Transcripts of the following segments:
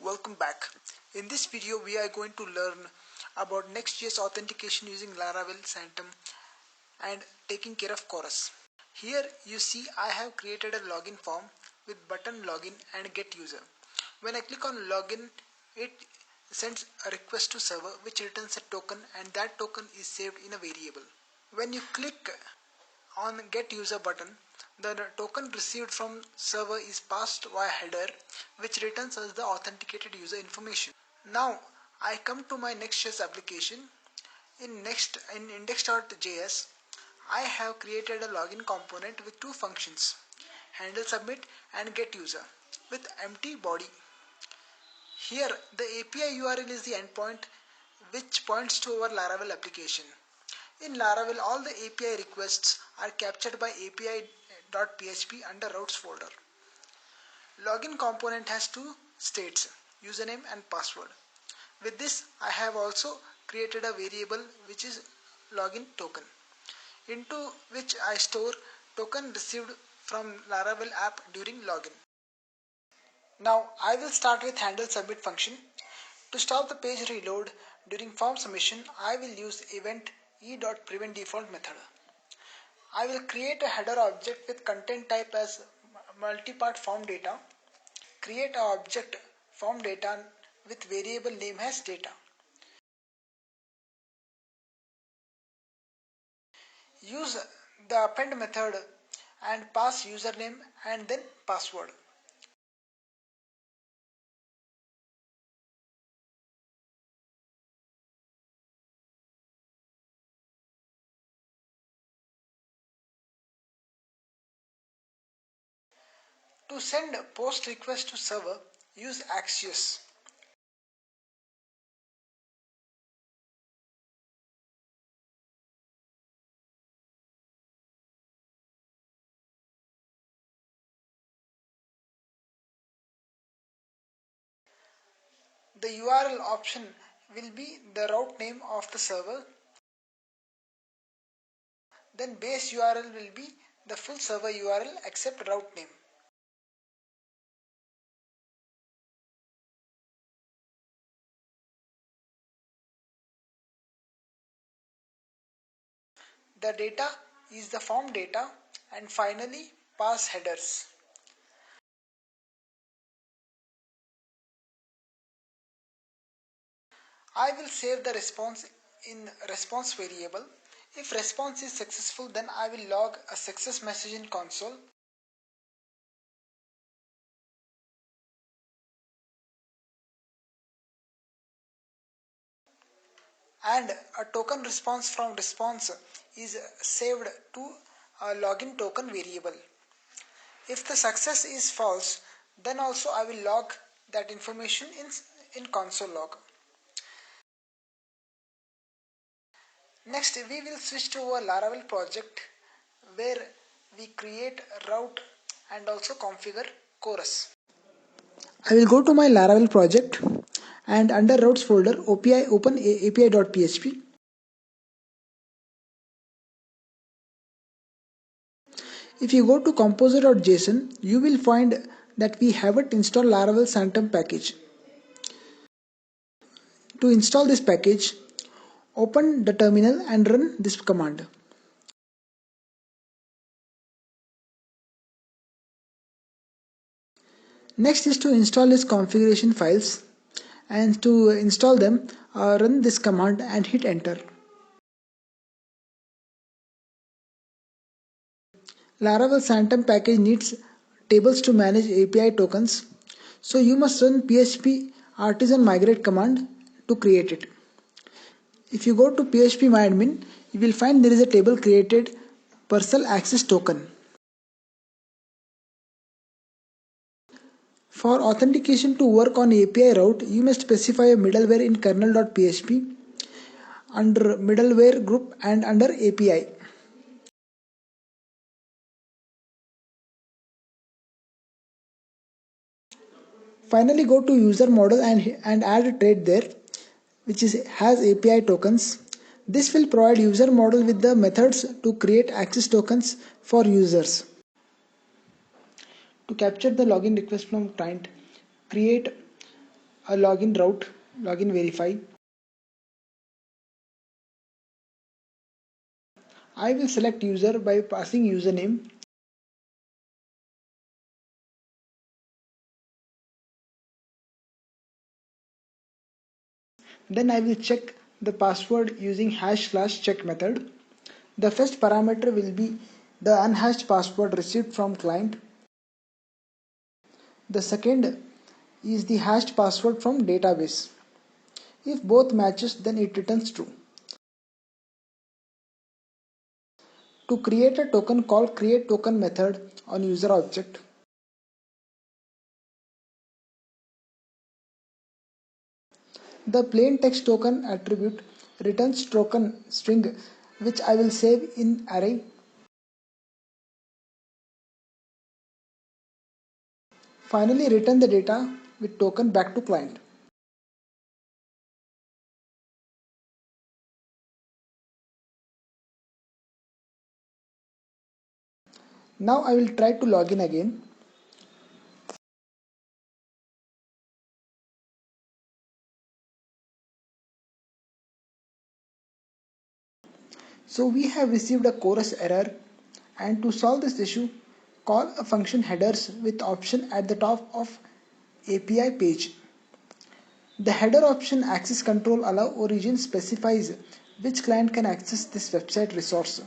welcome back. In this video we are going to learn about Next.js authentication using Laravel, Phantom and taking care of Chorus. Here you see I have created a login form with button login and get user. When I click on login, it sends a request to server which returns a token, and that token is saved in a variable. When you click on get user button, the token received from server is passed via header, which returns us the authenticated user information. Now I come to my Next.js application. In index.js, I have created a login component with two functions, handle submit and get user, with empty body. Here the API URL is the endpoint which points to our Laravel application. In Laravel, all the API requests are captured by api.php under routes folder. Login component has two states, username and password. With this, I have also created a variable which is login token, into which I store token received from Laravel app during login. Now I will start with handle submit function. To stop the page reload during form submission, I will use event e.preventDefault method. I will create a header object with content type as multipart form data. Create an object form data with variable name as data. Use the append method and pass username and then password. To send post request to server, use Axios. The URL option will be the route name of the server. Then base URL will be the full server URL except route name. The data is the form data, and finally pass headers. I will save the response in response variable. If response is successful, then I will log a success message in console. And a token response from response is saved to a login token variable. If the success is false, then also I will log that information in console log. Next, we will switch to our Laravel project where we create route and also configure Chorus. I will go to my Laravel project and under routes folder open api.php. If you go to composer.json, you will find that we haven't installed Laravel Phantom package. To install this package, open the terminal and run this command. Next is to install these configuration files, and to install them, run this command and hit enter. Laravel Phantom package needs tables to manage API tokens, so you must run php artisan migrate command to create it. If you go to php-myadmin, you will find there is a table created Parcel access token. For authentication to work on API route, you must specify a middleware in kernel.php under middleware group and under API. Finally, go to user model and add a trait there which has API tokens. This will provide user model with the methods to create access tokens for users. To capture the login request from client, create a login route, login verify. I will select user by passing username. Then I will check the password using #check method. The first parameter will be the unhashed password received from client. The second is the hashed password from database. If both matches, then it returns true. To create a token, call createToken method on user object. The plain text token attribute returns token string, which I will save in array. Finally, return the data with token back to client. Now I will try to log in again. So we have received a chorus error, and to solve this issue, call a function headers with option at the top of API page. The header option access control allow origin specifies which client can access this website resource.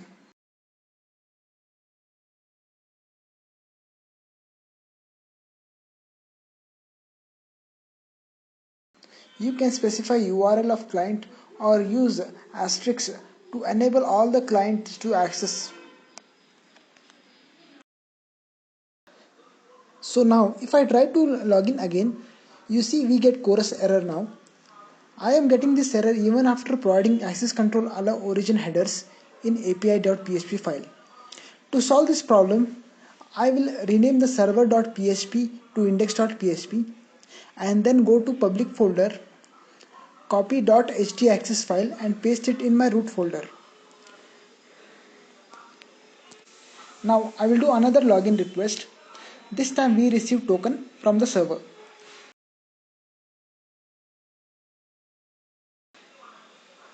You can specify URL of client or use asterisk to enable all the clients to access. So now if I try to log in again, you see we get chorus error now. I am getting this error even after providing access control allow origin headers in api.php file. To solve this problem, I will rename the server.php to index.php and then go to public folder, copy .htaccess file and paste it in my root folder. Now I will do another login request. This time we receive token from the server.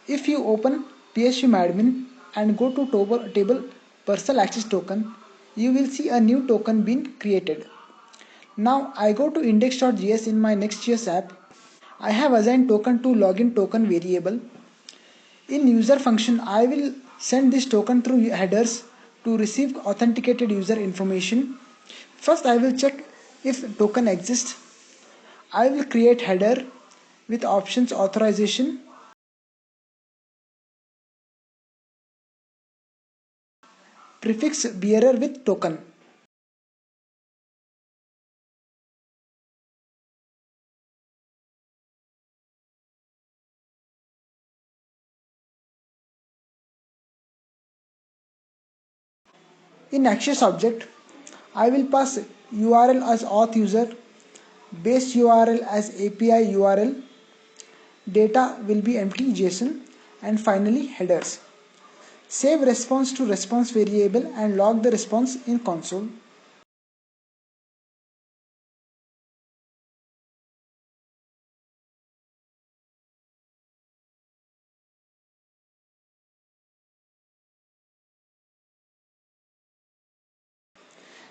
If you open phpMadmin and go to table personal access token, you will see a new token being created. Now I go to index.js in my Next.js app. I have assigned token to login token variable. In user function, I will send this token through headers to receive authenticated user information. First, I will check if token exists. I will create header with options authorization, prefix bearer with token. In access object, I will pass URL as auth user, base URL as API URL, data will be empty JSON, and finally headers. Save response to response variable and log the response in console.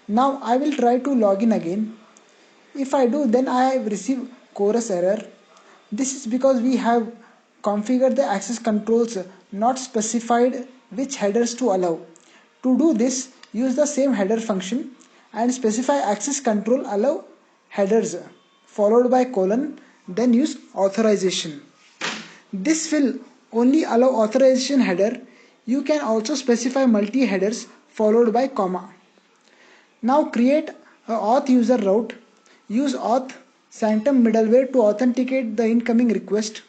Now I will try to log in again. If I do, then I have received chorus error. This is because we have configured the access controls not specified which headers to allow. To do this, use the same header function and specify access control allow headers followed by colon, then use authorization. This will only allow authorization header. You can also specify multi headers followed by comma. Now create a auth user route. Use auth sanctum middleware to authenticate the incoming request.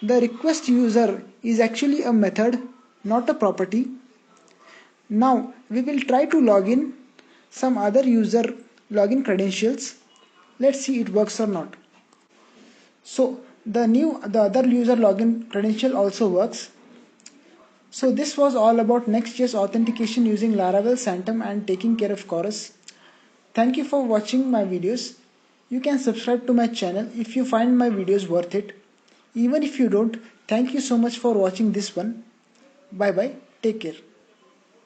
The request user is actually a method, not a property. Now we will try to log in some other user login credentials. Let's see it works or not. So the other user login credential also works. So this was all about Next.js authentication using Laravel, Santom and taking care of Chorus. Thank you for watching my videos. You can subscribe to my channel if you find my videos worth it. Even if you don't, thank you so much for watching this one. Bye bye. Take care.